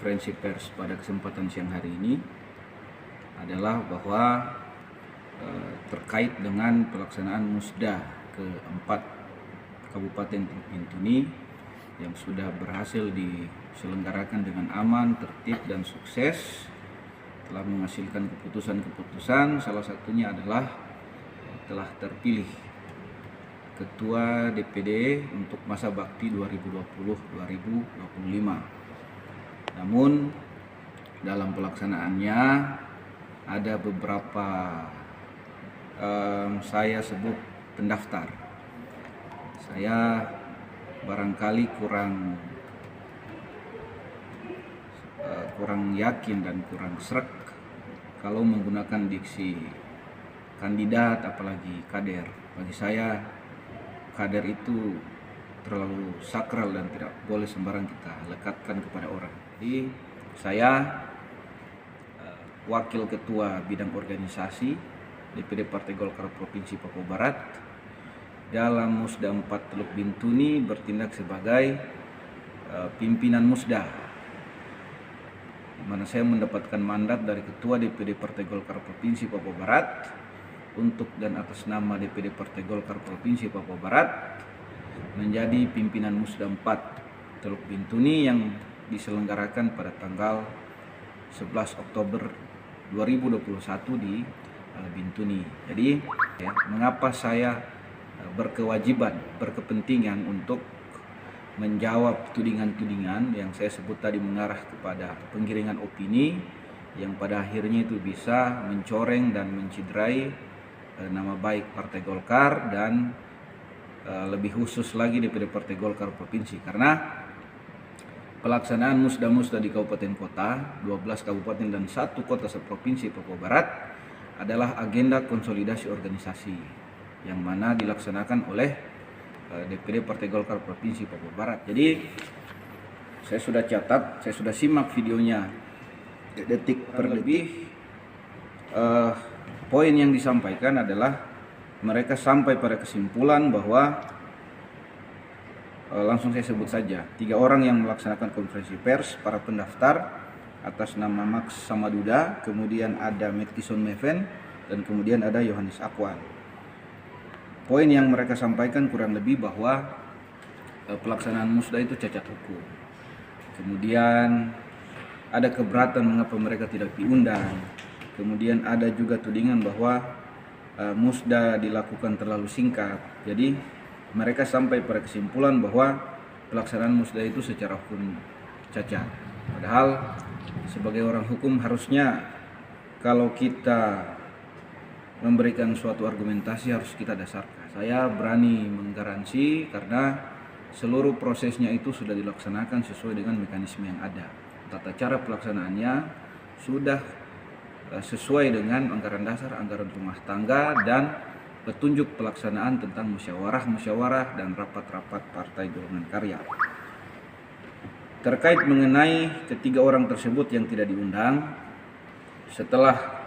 konferensi pers pada kesempatan siang hari ini adalah bahwa terkait dengan pelaksanaan musda keempat Kabupaten Teluk Bintuni yang sudah berhasil diselenggarakan dengan aman, tertib, dan sukses, telah menghasilkan keputusan-keputusan. Salah satunya adalah telah terpilih Ketua DPD untuk masa bakti 2020-2025. Namun dalam pelaksanaannya ada beberapa saya sebut pendaftar. Saya barangkali kurang yakin dan kurang sreg kalau menggunakan diksi kandidat apalagi kader. Bagi saya kader itu terlalu sakral dan tidak boleh sembarang kita lekatkan kepada orang. Jadi saya Wakil Ketua Bidang Organisasi DPD Partai Golkar Provinsi Papua Barat dalam Musda 4 Teluk Bintuni bertindak sebagai pimpinan Musda, di mana saya mendapatkan mandat dari Ketua DPD Partai Golkar Provinsi Papua Barat untuk dan atas nama DPD Partai Golkar Provinsi Papua Barat menjadi pimpinan Musda 4 Teluk Bintuni yang diselenggarakan pada tanggal 11 Oktober 2021 di Bintuni. Jadi mengapa saya berkepentingan untuk menjawab tudingan-tudingan yang saya sebut tadi mengarah kepada penggiringan opini yang pada akhirnya itu bisa mencoreng dan menciderai nama baik Partai Golkar dan lebih khusus lagi DPD Partai Golkar Provinsi, karena pelaksanaan musda-musda di kabupaten kota, 12 kabupaten dan 1 kota seprovinsi Papua Barat adalah agenda konsolidasi organisasi yang mana dilaksanakan oleh DPD Partai Golkar Provinsi Papua Barat. Jadi saya sudah catat, saya sudah simak videonya detik per detik. Poin yang disampaikan adalah mereka sampai pada kesimpulan bahwa langsung saya sebut saja 3 orang yang melaksanakan konferensi pers, para pendaftar atas nama Max Samaduda, kemudian ada Metkison Meven, dan kemudian ada Yohanes Akwan. Poin yang mereka sampaikan kurang lebih bahwa pelaksanaan musda itu cacat hukum. Kemudian ada keberatan mengapa mereka tidak diundang. Kemudian ada juga tudingan bahwa musda dilakukan terlalu singkat. Jadi mereka sampai pada kesimpulan bahwa pelaksanaan musda itu secara hukum cacat. Padahal sebagai orang hukum harusnya kalau kita memberikan suatu argumentasi harus kita dasarkan. Saya berani menggaransi karena seluruh prosesnya itu sudah dilaksanakan sesuai dengan mekanisme yang ada. Tata cara pelaksanaannya sudah sesuai dengan anggaran dasar, anggaran rumah tangga, dan petunjuk pelaksanaan tentang musyawarah dan rapat-rapat partai golongan karya. Terkait mengenai ketiga orang tersebut yang tidak diundang, setelah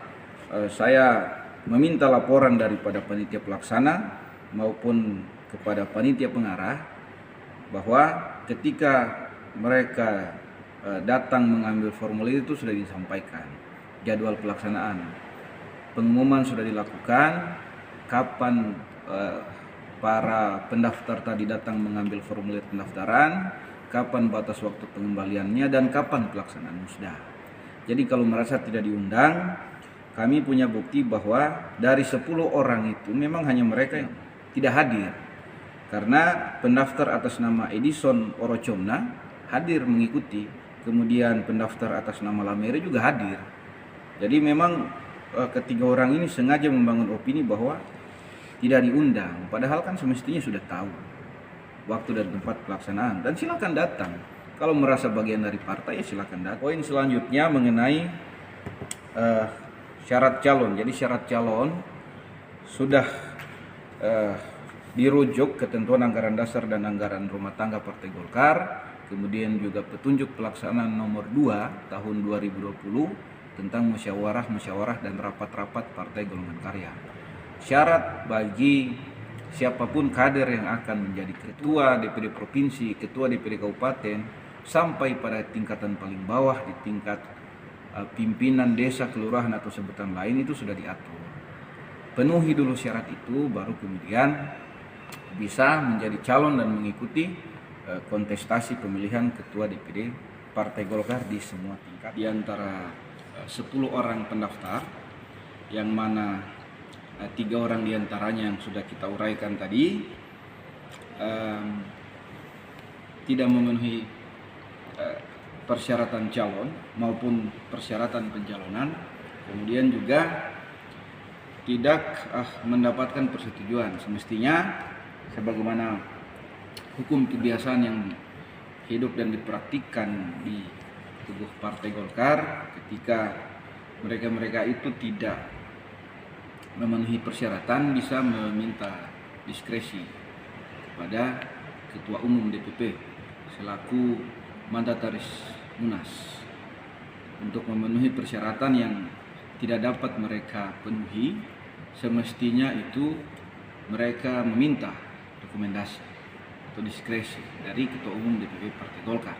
saya meminta laporan daripada panitia pelaksana maupun kepada panitia pengarah bahwa ketika mereka datang mengambil formulir itu sudah disampaikan jadwal pelaksanaan, pengumuman sudah dilakukan, kapan para pendaftar tadi datang mengambil formulir pendaftaran, kapan batas waktu pengembaliannya, dan kapan pelaksanaan musda. Jadi kalau merasa tidak diundang, kami punya bukti bahwa dari 10 orang itu memang hanya mereka yang tidak hadir. Karena pendaftar atas nama Edison Orocomna hadir mengikuti, kemudian pendaftar atas nama Lamere juga hadir. Jadi memang ketiga orang ini sengaja membangun opini bahwa tidak diundang, padahal kan semestinya sudah tahu waktu dan tempat pelaksanaan, dan silakan datang. Kalau merasa bagian dari partai ya silakan datang. Poin selanjutnya mengenai syarat calon. Jadi syarat calon sudah dirujuk ketentuan anggaran dasar dan anggaran rumah tangga Partai Golkar, kemudian juga petunjuk pelaksanaan nomor 2 tahun 2020 tentang musyawarah dan rapat-rapat partai golongan karya. Syarat bagi siapapun kader yang akan menjadi ketua DPD provinsi, ketua DPD kabupaten sampai pada tingkatan paling bawah di tingkat pimpinan desa, kelurahan atau sebutan lain itu sudah diatur. Penuhi dulu syarat itu, baru kemudian bisa menjadi calon dan mengikuti kontestasi pemilihan ketua DPD Partai Golkar di semua tingkat. Di antara 10 orang pendaftar, yang mana 3 orang diantaranya yang sudah kita uraikan tadi tidak memenuhi persyaratan calon maupun persyaratan pencalonan, kemudian juga tidak mendapatkan persetujuan. Semestinya sebagaimana hukum kebiasaan yang hidup dan dipraktikkan di tubuh Partai Golkar, ketika mereka itu tidak memenuhi persyaratan bisa meminta diskresi kepada Ketua Umum DPP selaku mandataris Munas untuk memenuhi persyaratan yang tidak dapat mereka penuhi. Semestinya itu mereka meminta rekomendasi atau diskresi dari Ketua Umum DPP Partai Golkar.